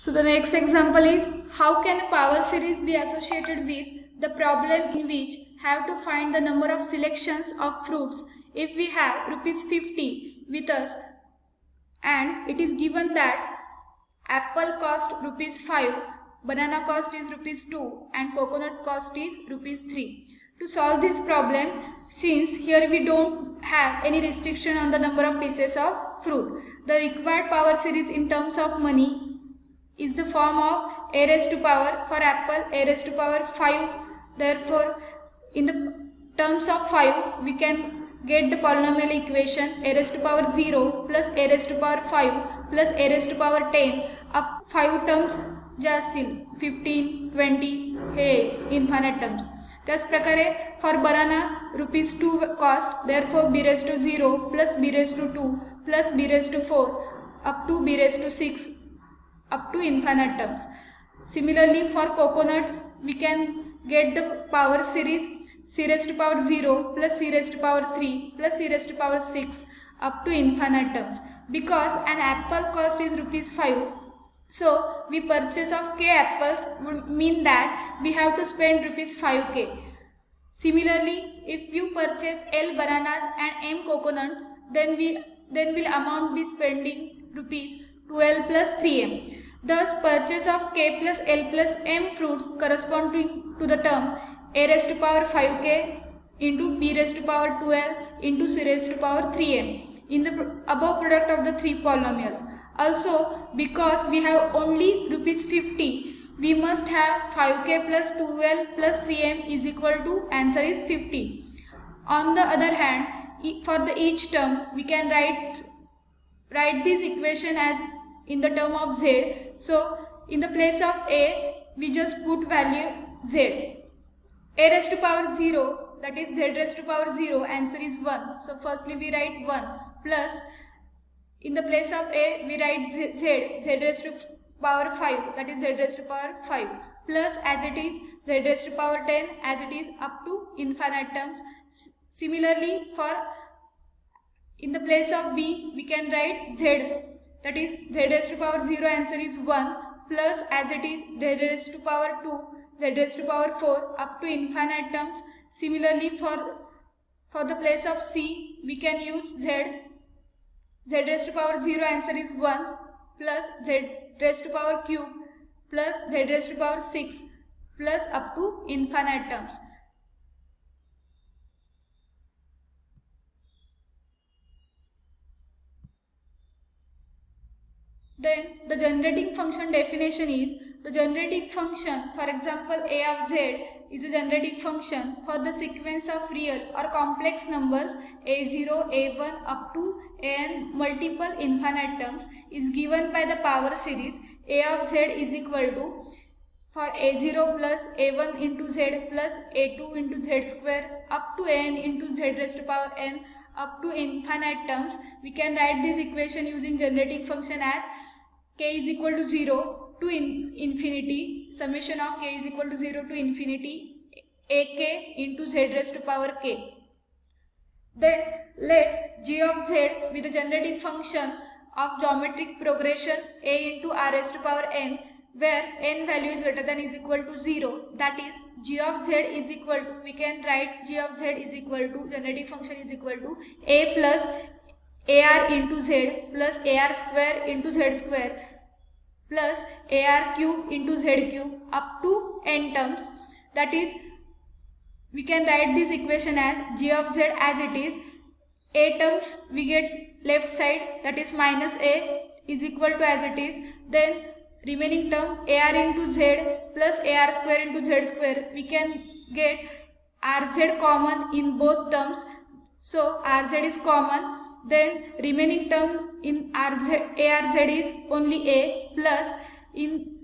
So the next example is, how can a power series be associated with the problem in which have to find the number of selections of fruits if we have rupees 50 with us and it is given that apple cost rupees 5, banana cost is rupees 2 and coconut cost is rupees 3. To solve this problem, since here we don't have any restriction on the number of pieces of fruit, the required power series in terms of money is the form of a raised to power for apple a raised to power 5. Therefore, in the terms of 5, we can get the polynomial equation a raised to power 0 plus a raised to power 5 plus a raised to power 10 up 5 terms जे असतील 15, 20 हे infinite terms. त्याच प्रकारे for banana rupees 2 cost therefore b raise to 0 plus b raise to 2 plus b raise to 4 up to b raise to 6 up to infinite terms. Similarly, for coconut, we can get the power series c raised to power 0 plus c raised to power 3 plus c raised to power 6 up to infinite terms. Because an apple cost is rupees 5, so we purchase of k apples would mean that we have to spend rupees 5k. Similarly, if you purchase L bananas and M coconut, then will amount be spending rupees 12 plus 3m. Thus, purchase of k plus L plus m fruits corresponding to the term a raised to power 5k into b raised to power 12 into c raised to power 3m in the above product of the three polynomials. Also, because we have only rupees 50, we must have 5k plus 12 plus 3m is equal to answer is 50. On the other hand, for the each term, we can write this equation as in the term of z. So in the place of a, we just put value z. A raised to power 0, that is z raised to power 0, answer is 1. So firstly we write 1 plus in the place of a we write z raised to power 5, that is z raised to power 5 plus as it is z raised to power 10 as it is up to infinite terms. Similarly, for in the place of b we can write z, that is z raised to power 0, answer is 1 plus as it is z raised to power 2, z raised to power 4 up to infinite terms. Similarly, for the place of c we can use z raised to power 0, answer is 1 plus z raised to power cube plus z raised to power 6 plus up to infinite terms. Then the generating function definition is, the generating function, for example a of z is a generating function for the sequence of real or complex numbers a0, a1 up to an multiple infinite terms is given by the power series a of z is equal to, for a0 plus a1 into z plus a2 into z square up to n into z raised to power n up to infinite terms. We can write this equation using generating function as k is equal to 0 to infinity, summation of k is equal to 0 to infinity ak into z raised to power k. Then let g of z be the generating function of geometric progression a into r raised to power n, where n value is greater than is equal to 0, that is g of z is equal to, we can write g of z is equal to, generating function is equal to a plus ar into z plus ar square into z square plus ar cube into z cube up to n terms. That is, we can write this equation as g of z as it is. A terms we get left side, that is minus a is equal to as it is. Then remaining term ar into z plus ar square into z square, we can get rz common in both terms, so rz is common. Then remaining term in arz is only a plus in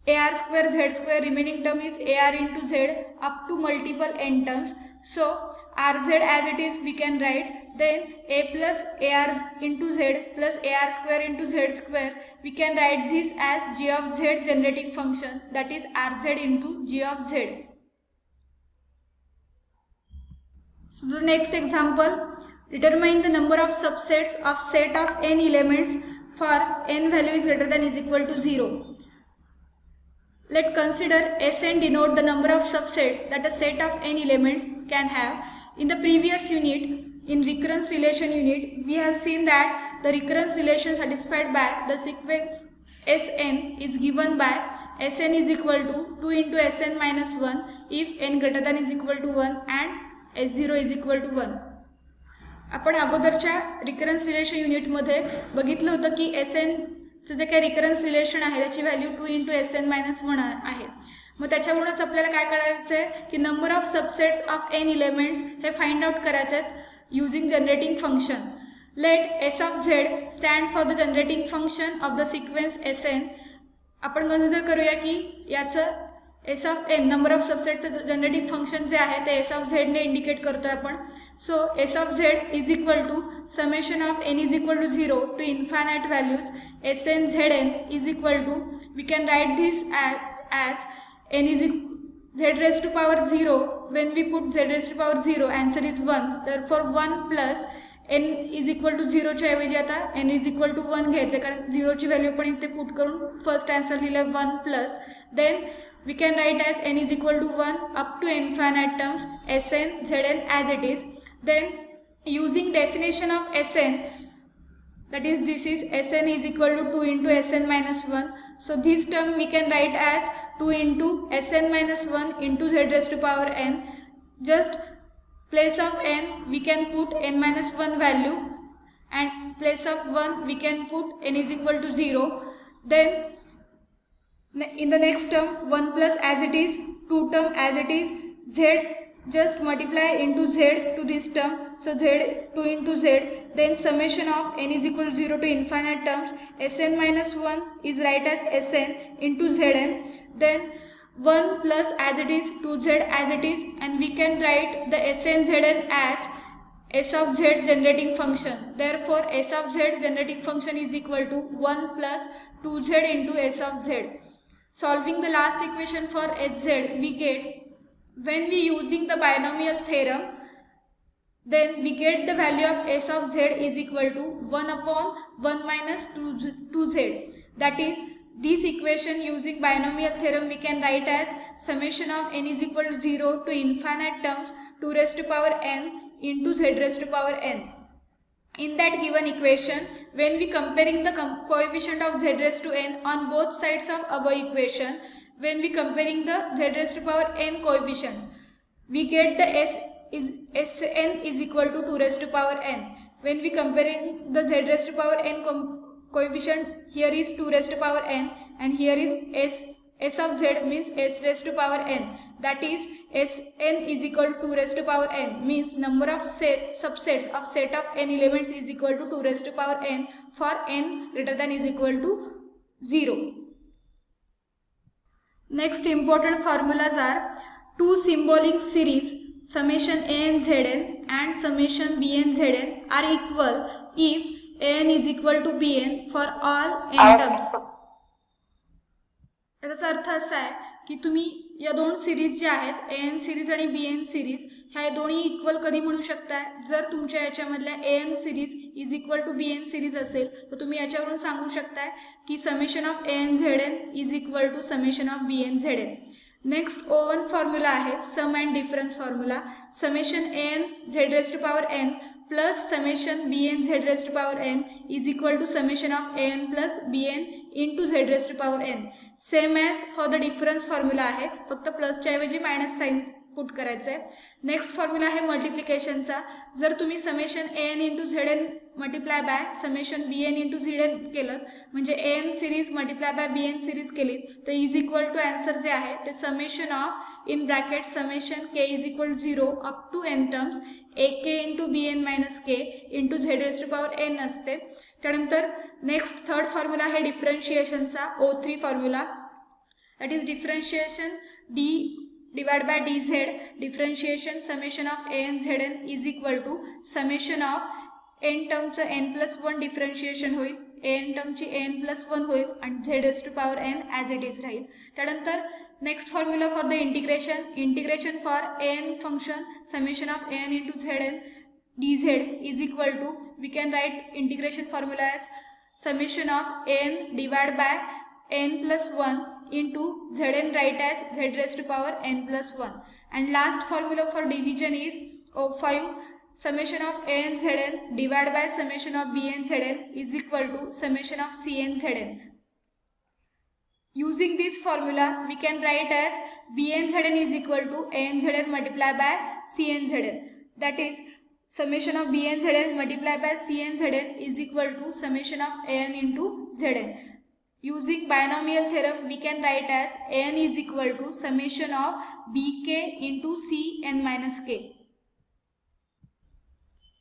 ar square z square, remaining term is ar into z up to multiple n terms. So rz as it is we can write, then a plus ar into z plus ar square into z square, we can write this as g of z generating function, that is rz into g of z. So the next example, determine the number of subsets of set of n elements for n value is greater than is equal to 0. Let's consider Sn denote the number of subsets that a set of n elements can have. In the previous unit, in recurrence relation unit, we have seen that the recurrence relation satisfied by the sequence Sn is given by Sn is equal to 2 into Sn minus 1 if n greater than is equal to 1 and S0 is equal to 1. आपण अगोदरच्या रिकरन्स relation युनिटमध्ये बघितलं होतं की Snचं जे काही रिकरन्स relation आहे त्याची value 2 into Sn minus 1 आहे. मग त्याच्यावरूनच आपल्याला काय करायचं आहे की number of subsets of n elements हे फाइंड आउट करायचे आहेत using generating function. Let S of Z stand for the generating function of the sequence Sn. आपण कन्सिडर करूया की याचं S of n number of सबसेटचं जनरेटिंग फंक्शन जे आहे ते S ऑफ Z ने इंडिकेट करतोय आपण. So S of Z is equal to summation of n is equal to 0 to infinite values Sn Zn is equal to we can write this as n is z raised to power 0. When we put z raised to power 0, answer is 1. Therefore 1 plus n is equal to 0 च्या ऐवजी आता n is equal to 1 घ्यायचे कारण 0 ची value पण इथे put करून first answer लिहिलं 1 plus then we can write as n is equal to 1 up to infinite terms Sn Zn as it is. Then using definition of Sn, that is this is Sn is equal to 2 into Sn minus 1. So this term we can write as 2 into Sn minus 1 into z raised to power n. Just place of n we can put n minus 1 value and place of 1 we can put n is equal to 0. Then in the next term 1 plus as it is, 2 term as it is, z just multiply into z to this term, so z 2 into z, then summation of n is equal to 0 to infinite terms Sn minus 1 is write as Sn into Zn, then 1 plus as it is, 2z as it is, and we can write the Sn Zn as S of Z generating function. Therefore S of Z generating function is equal to 1 plus 2z into S of Z. Solving the last equation for Hz, we get, when we using the binomial theorem, then we get the value of S of Z is equal to 1 upon 1 minus 2z. That is, this equation using binomial theorem we can write as summation of n is equal to 0 to infinite terms 2 raised to power n into z raised to power n. In that given equation, when we comparing the coefficient of z raised to n on both sides of above equation, when we comparing the z raised to power n coefficients, we get the Sn is equal to 2 raised to power n. When we comparing the z raised to power n coefficient, here is 2 raised to power n and here is S of Z means S raised to power n. That is Sn is equal to 2 raised to power n, means number of subsets of set of n elements is equal to 2 raised to power n for n greater than is equal to 0. Next important formulas are two symbolic series summation an Zn and summation bn Zn are equal if an is equal to bn for all n terms. याचा अर्थ असा आहे की तुम्ही या दोन series ज्या आहेत n series आणि बीएन सिरीज ह्या दोन्ही इक्वल कधी म्हणू शकताय जर तुमच्या याच्यामधल्या n series is equal to b n series असेल तर तुम्ही याच्यावरून सांगू शकताय की summation of n z n is equal to summation of b n z n. Next O1 formula आहे sum and difference formula. Summation n z raise to power n plus summation b n z raise to power n is equal to summation of n plus bn into z raise to power n. Same as for the difference formula आहे, फक्त प्लसच्या ऐवजी minus sign put करायचं आहे. Next formula आहे मल्टिप्लिकेशनचा. जर तुम्ही summation n into z n multiply by summation b n into z n केलं म्हणजे n series multiply by b n series केली तर इज इक्वल टू आन्सर जे आहे ते summation of in bracket summation k is equal to 0 up to n terms a k into b n minus k into z raise to power n असते. त्यानंतर next third formula आहे डिफरन्शिएशनचा O3 formula. That is differentiation D divided by dz differentiation summation of an zn is equal to summation of n terms n plus 1 differentiation होईल an term ची n plus 1 होईल आणि z raised to power n as it is राहील. त्यानंतर next formula for the integration for an function summation of an into zn dz is equal to we can write integration formula as summation of an divided by n plus 1 into Zn write as Z raised to power n plus 1. And last formula for division is O5 summation of an Zn divided by summation of Bn Zn is equal to summation of Cn Zn. Using this formula, we can write as Bn Zn is equal to An Zn multiplied by Cn Zn. That is, summation of Bn Zn multiplied by Cn Zn is equal to summation of An into Zn. Using binomial theorem, we can write as An is equal to summation of Bk into Cn minus k.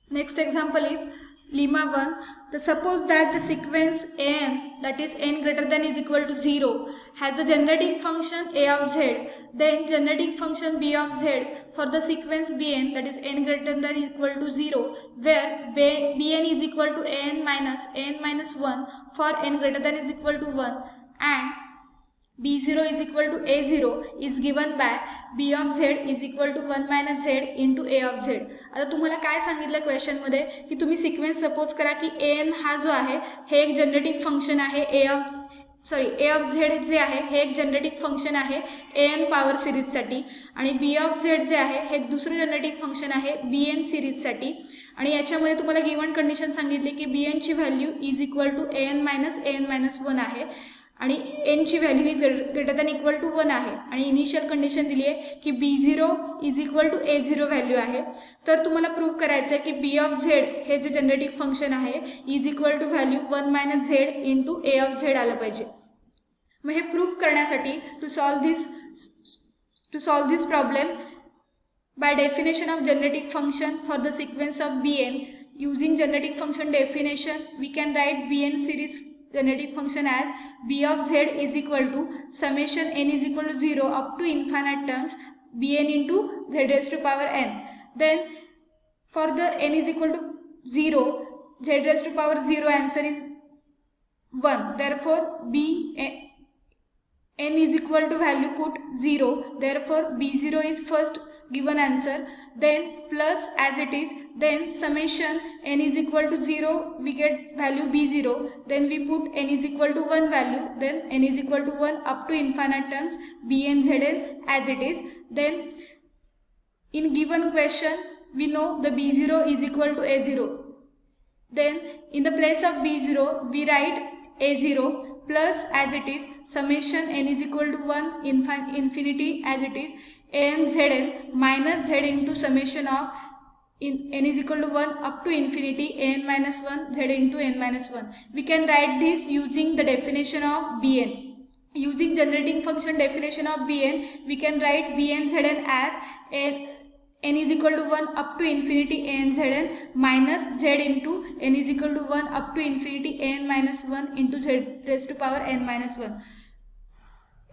Next example is lemma 1. Suppose that the sequence an, that is n greater than is equal to 0, has the generating function a of z, then generating function b of z for the sequence bn, that is n greater than is equal to 0, where bn is equal to n minus 1 for n greater than is equal to 1, and b0 is equal to a0 is given by b of z is equal to 1 minus z into a of z. आता तुम्हाला काय सांगितलं question मध्ये की तुम्ही sequence suppose करा की an हा जो आहे हे एक जनरेटिंग फंक्शन आहे a of z जे आहे हे एक जनरेटिंग फंक्शन आहे an पॉवर सिरीज साठी आणि b of z जे आहे हे एक दुसरं जनरेटिंग फंक्शन आहे bn सिरीज साठी आणि याच्यामध्ये तुम्हाला गिवन कंडिशन सांगितली की bn ची value is equal to an minus 1 आहे आणि n ची व्हॅल्यू ही ग्रेटर दॅन इक्वल टू 1 आहे आणि इनिशियल कंडिशन दिली आहे की b0 is equal to a0 value आहे. तर तुम्हाला प्रूव्ह करायचं आहे की b ऑफ z हे जे जनरेटिंग फंक्शन आहे is equal to value 1 minus z into a of z आलं पाहिजे. मग हे प्रूव्ह करण्यासाठी to solve this problem by definition of generating function for the sequence of bn, using generating function definition we can write bn series generating function as b of z is equal to summation n is equal to 0 up to infinite terms bn into z raised to power n. Then for the n is equal to 0, z raised to power 0 answer is 1. Therefore n is equal to value put 0. Therefore b0 is first given answer, then plus as it is, then summation n is equal to 0, we get value b0, then we put n is equal to 1 value, then n is equal to 1 up to infinite terms bn zn as it is. Then in given question we know the b0 is equal to a0, then in the place of b0 we write a0 plus as it is summation n is equal to 1 infinity as it is an zn minus z into summation of n is equal to 1 up to infinity an minus 1 z into n minus 1. We can write this using the definition of bn. Using generating function definition of bn, we can write bn zn as n is equal to 1 up to infinity an zn minus z into n is equal to 1 up to infinity n minus 1 into z raised to power n minus 1.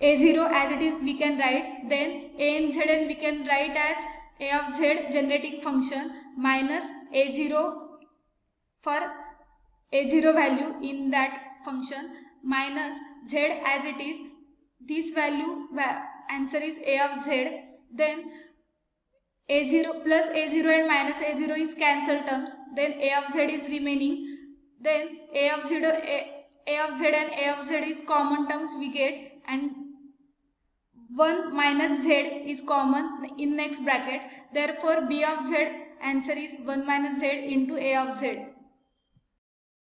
a0 as it is we can write, then an zn we can write as a of z generating function minus a0 for a0 value in that function minus z as it is, this value answer is a of z, then a0 plus a0 and minus a0 is cancel terms, then a of z is remaining, then a of z and a of z is common terms we get, and 1 minus z is common in next bracket. Therefore b of z answer is 1 minus z into a of z.